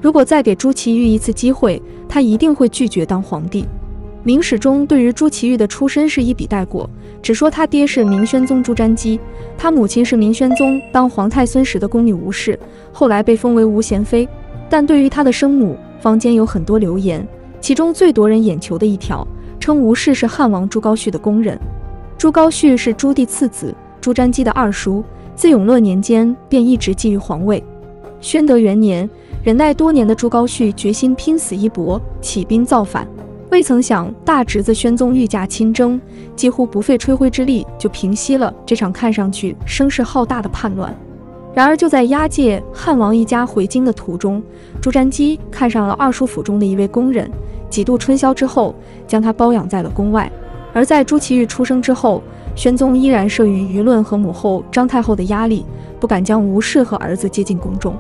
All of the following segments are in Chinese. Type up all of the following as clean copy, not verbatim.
如果再给朱祁钰一次机会，他一定会拒绝当皇帝。明史中对于朱祁钰的出身是一笔带过，只说他爹是明宣宗朱瞻基，他母亲是明宣宗当皇太孙时的宫女吴氏，后来被封为吴贤妃。但对于他的生母，坊间有很多流言，其中最夺人眼球的一条，称吴氏是汉王朱高煦的宫人。朱高煦是朱棣次子，朱瞻基的二叔，自永乐年间便一直觊觎皇位。宣德元年，忍耐多年的朱高煦决心拼死一搏，起兵造反。未曾想大侄子宣宗御驾亲征，几乎不费吹灰之力就平息了这场看上去声势浩大的叛乱。然而就在押解汉王一家回京的途中，朱瞻基看上了二叔府中的一位宫人，几度春宵之后，将他包养在了宫外。而在朱祁钰出生之后，宣宗依然慑于舆论和母后张太后的压力，不敢将吴氏和儿子接近宫中。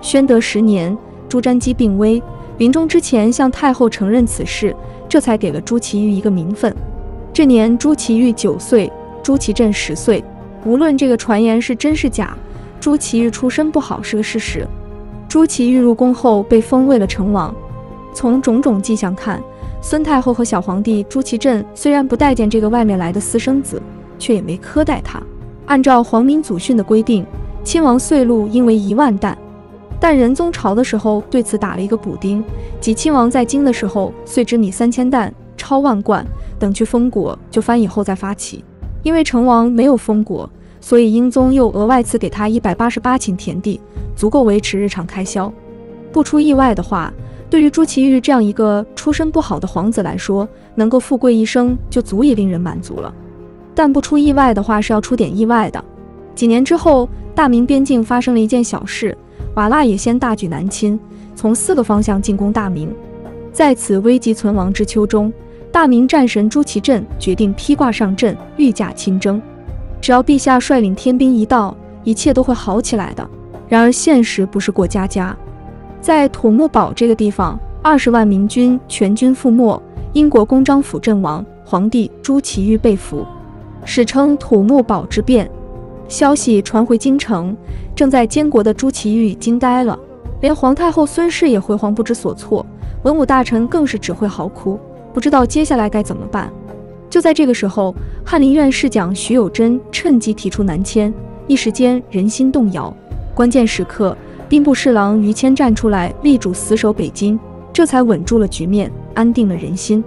宣德10年，朱瞻基病危，临终之前向太后承认此事，这才给了朱祁钰一个名分。这年朱祁钰9岁，朱祁镇10岁。无论这个传言是真是假，朱祁钰出身不好是个事实。朱祁钰入宫后被封为了成王。从种种迹象看，孙太后和小皇帝朱祁镇虽然不待见这个外面来的私生子，却也没苛待他。按照皇民祖训的规定，亲王岁禄应为1万担。但仁宗朝的时候对此打了一个补丁，即亲王在京的时候岁之米3000担，超万贯，等去封国就藩以后再发起。因为成王没有封国，所以英宗又额外赐给他188顷田地，足够维持日常开销。不出意外的话，对于朱祁钰这样一个出身不好的皇子来说，能够富贵一生就足以令人满足了。但不出意外的话是要出点意外的。几年之后，大明边境发生了一件小事，瓦剌也先大举南侵，从4个方向进攻大明。在此危急存亡之秋中，大明战神朱祁镇决定披挂上阵，御驾亲征。只要陛下率领天兵一到，一切都会好起来的。然而现实不是过家家。在土木堡这个地方，20万明军全军覆没，英国公张辅阵亡，皇帝朱祁钰被俘，史称土木堡之变。消息传回京城，正在监国的朱祁钰惊呆了，连皇太后孙氏也辉煌不知所措，文武大臣更是只会嚎哭，不知道接下来该怎么办。就在这个时候，翰林院侍讲徐有贞趁机提出南迁，一时间人心动摇。关键时刻，兵部侍郎于谦站出来力主死守北京，这才稳住了局面，安定了人心。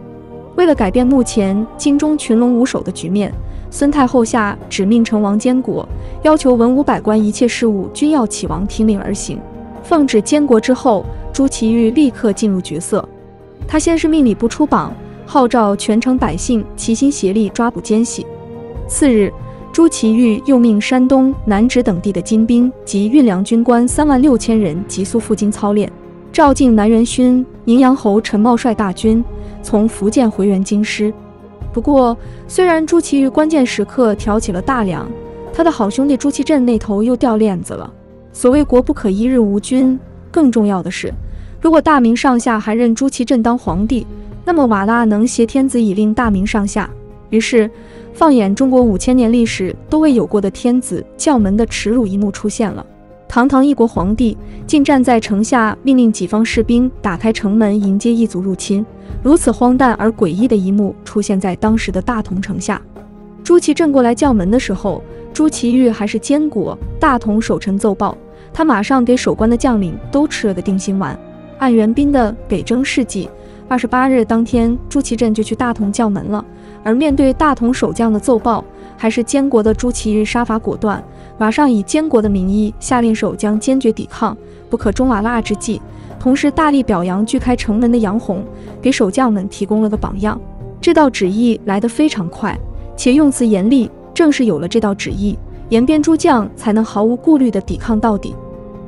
为了改变目前京中群龙无首的局面，孙太后下指命成王监国，要求文武百官一切事务均要启王听令而行。奉旨监国之后，朱祁钰立刻进入角色。他先是命礼部出榜，号召全城百姓齐心协力抓捕奸细。次日，朱祁钰又命山东、南直等地的金兵及运粮军官36000人急速赴京操练，赵敬南元勋、宁阳侯陈茂率大军从福建回援京师。不过，虽然朱祁钰关键时刻挑起了大梁，他的好兄弟朱祁镇那头又掉链子了。所谓国不可一日无君，更重要的是，如果大明上下还认朱祁镇当皇帝，那么瓦剌能挟天子以令大明上下。于是，放眼中国5000年历史都未有过的天子叫门的耻辱一幕出现了。堂堂一国皇帝，竟站在城下命令己方士兵打开城门迎接异族入侵。如此荒诞而诡异的一幕出现在当时的大同城下。朱祁镇过来叫门的时候，朱祁钰还是监国，大同守臣奏报，他马上给守关的将领都吃了个定心丸。按元彬的北征事迹，28日当天，朱祁镇就去大同叫门了。而面对大同守将的奏报，还是监国的朱祁钰杀伐果断，马上以监国的名义下令守将坚决抵抗，不可中瓦剌之计。同时大力表扬锯开城门的杨洪，给守将们提供了个榜样。这道旨意来得非常快，且用词严厉，正是有了这道旨意，延边诸将才能毫无顾虑地抵抗到底。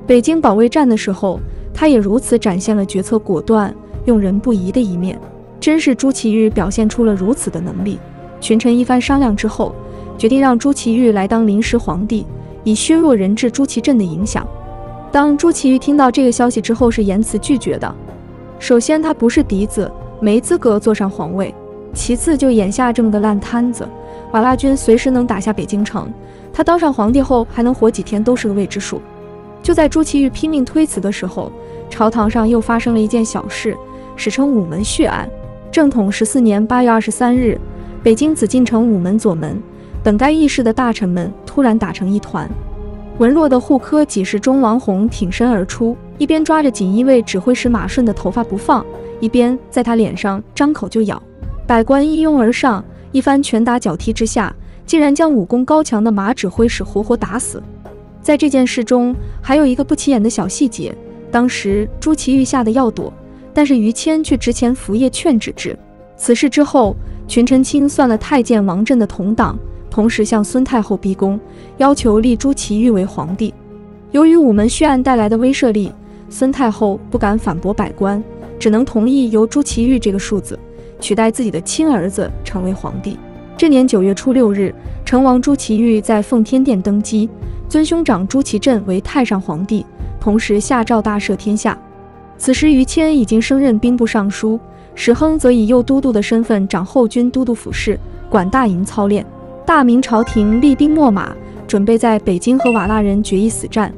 北京保卫战的时候，他也如此展现了决策果断、用人不疑的一面。真是朱祁钰表现出了如此的能力。群臣一番商量之后，决定让朱祁钰来当临时皇帝，以削弱人质朱祁镇的影响。当朱祁钰听到这个消息之后，是严词拒绝的。首先，他不是嫡子，没资格坐上皇位。其次就眼下这么个烂摊子，瓦剌军随时能打下北京城，他当上皇帝后还能活几天都是个未知数。就在朱祁钰拼命推辞的时候，朝堂上又发生了一件小事，史称午门血案。正统14年8月23日，北京紫禁城午门左门，本该议事的大臣们突然打成一团。文弱的护科给事中王弘挺身而出，一边抓着锦衣卫指挥使马顺的头发不放，一边在他脸上张口就咬。百官一拥而上，一番拳打脚踢之下，竟然将武功高强的马指挥使活活打死。在这件事中，还有一个不起眼的小细节，当时朱祁钰吓得要躲，但是于谦却直前伏谒劝止之。此事之后，群臣清算了太监王振的同党，同时向孙太后逼宫，要求立朱祁钰为皇帝。由于午门血案带来的威慑力，孙太后不敢反驳百官，只能同意由朱祁钰这个庶子取代自己的亲儿子成为皇帝。这年9月初6日，成王朱祁钰在奉天殿登基，尊兄长朱祁镇为太上皇帝，同时下诏大赦天下。此时于谦已经升任兵部尚书，史亨则以右都督的身份掌后军都督府事，管大营操练。大明朝廷厉兵秣马，准备在北京和瓦剌人决一死战。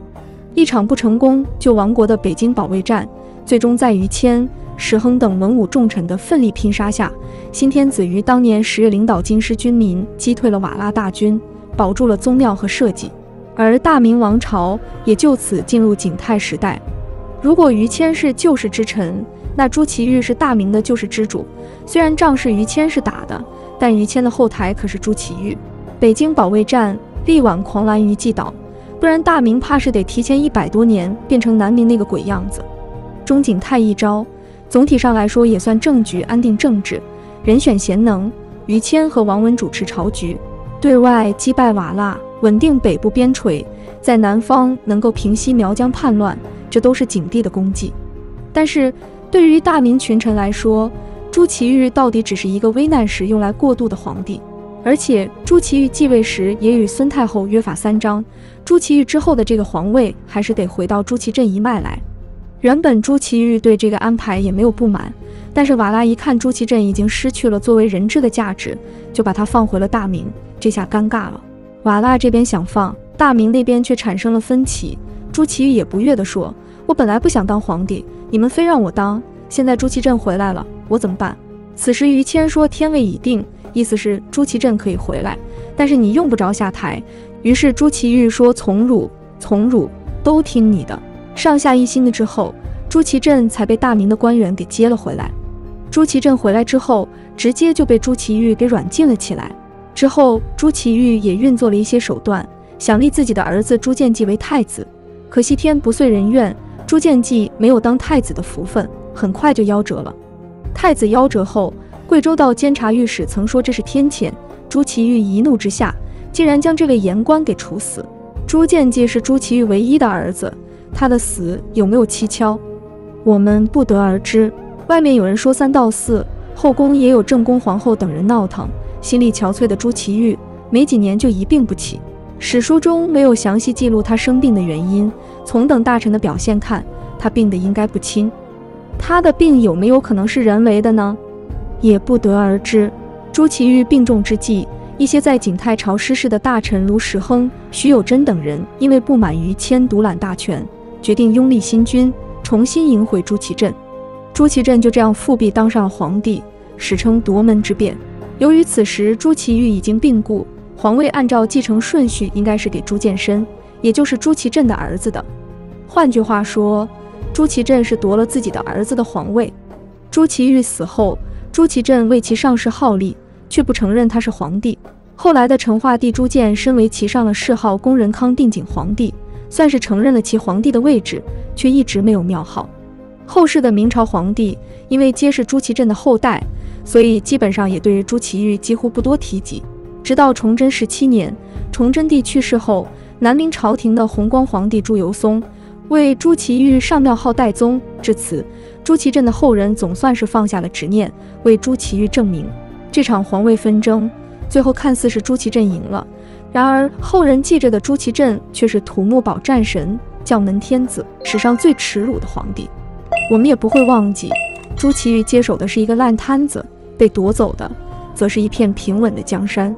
一场不成功就亡国的北京保卫战，最终在于谦、史亨等文武重臣的奋力拼杀下，新天子于当年10月领导京师军民击退了瓦剌大军，保住了宗庙和社稷，而大明王朝也就此进入景泰时代。如果于谦是救世之臣，那朱祁钰是大明的救世之主。虽然仗是于谦是打的，但于谦的后台可是朱祁钰。北京保卫战力挽狂澜于既倒，不然大明怕是得提前100多年变成南明那个鬼样子。中景泰一招，总体上来说也算政局安定政治，人选贤能，于谦和王文主持朝局，对外击败瓦剌，稳定北部边陲，在南方能够平息苗疆叛乱，这都是景帝的功绩。但是对于大明群臣来说，朱祁钰到底只是一个危难时用来过渡的皇帝，而且朱祁钰继位时也与孙太后约法3章，朱祁钰之后的这个皇位还是得回到朱祁镇一脉来。原本朱祁钰对这个安排也没有不满，但是瓦剌一看朱祁镇已经失去了作为人质的价值，就把他放回了大明，这下尴尬了。瓦剌这边想放，大明那边却产生了分歧。朱祁钰也不悦地说，我本来不想当皇帝，你们非让我当，现在朱祁镇回来了，我怎么办？此时于谦说天位已定，意思是朱祁镇可以回来，但是你用不着下台。于是朱祁钰说从汝，都听你的。上下一心的之后，朱祁镇才被大明的官员给接了回来。朱祁镇回来之后，直接就被朱祁钰给软禁了起来。之后朱祁钰也运作了一些手段，想立自己的儿子朱见济为太子，可惜天不遂人愿，朱见济没有当太子的福分，很快就夭折了。太子夭折后，贵州道监察御史曾说这是天谴，朱祁钰一怒之下，竟然将这位言官给处死。朱见济是朱祁钰唯一的儿子，他的死有没有蹊跷，我们不得而知。外面有人说3到4，后宫也有正宫皇后等人闹腾，心力憔悴的朱祁钰没几年就一病不起。史书中没有详细记录他生病的原因，从等大臣的表现看，他病得应该不轻。他的病有没有可能是人为的呢？也不得而知。朱祁钰病重之际，一些在景泰朝失势的大臣如史亨、徐有贞等人，因为不满于谦独揽大权，决定拥立新君，重新迎回朱祁镇。朱祁镇就这样复辟当上了皇帝，史称夺门之变。由于此时朱祁钰已经病故，皇位按照继承顺序应该是给朱见深，也就是朱祁镇的儿子的。换句话说，朱祁镇是夺了自己的儿子的皇位。朱祁钰死后，朱祁镇为其上谥号立，却不承认他是皇帝。后来的成化帝朱见深为其上了谥号恭仁康定景皇帝，算是承认了其皇帝的位置，却一直没有庙号。后世的明朝皇帝因为皆是朱祁镇的后代，所以基本上也对于朱祁钰几乎不多提及。直到崇祯17年，崇祯帝去世后，南明朝廷的弘光皇帝朱由崧为朱祁钰上庙号代宗，至此朱祁镇的后人总算是放下了执念，为朱祁钰正名。这场皇位纷争最后看似是朱祁镇赢了，然而后人记着的朱祁镇却是土木堡战神、将门天子，史上最耻辱的皇帝。我们也不会忘记，朱祁钰接手的是一个烂摊子，被夺走的则是一片平稳的江山。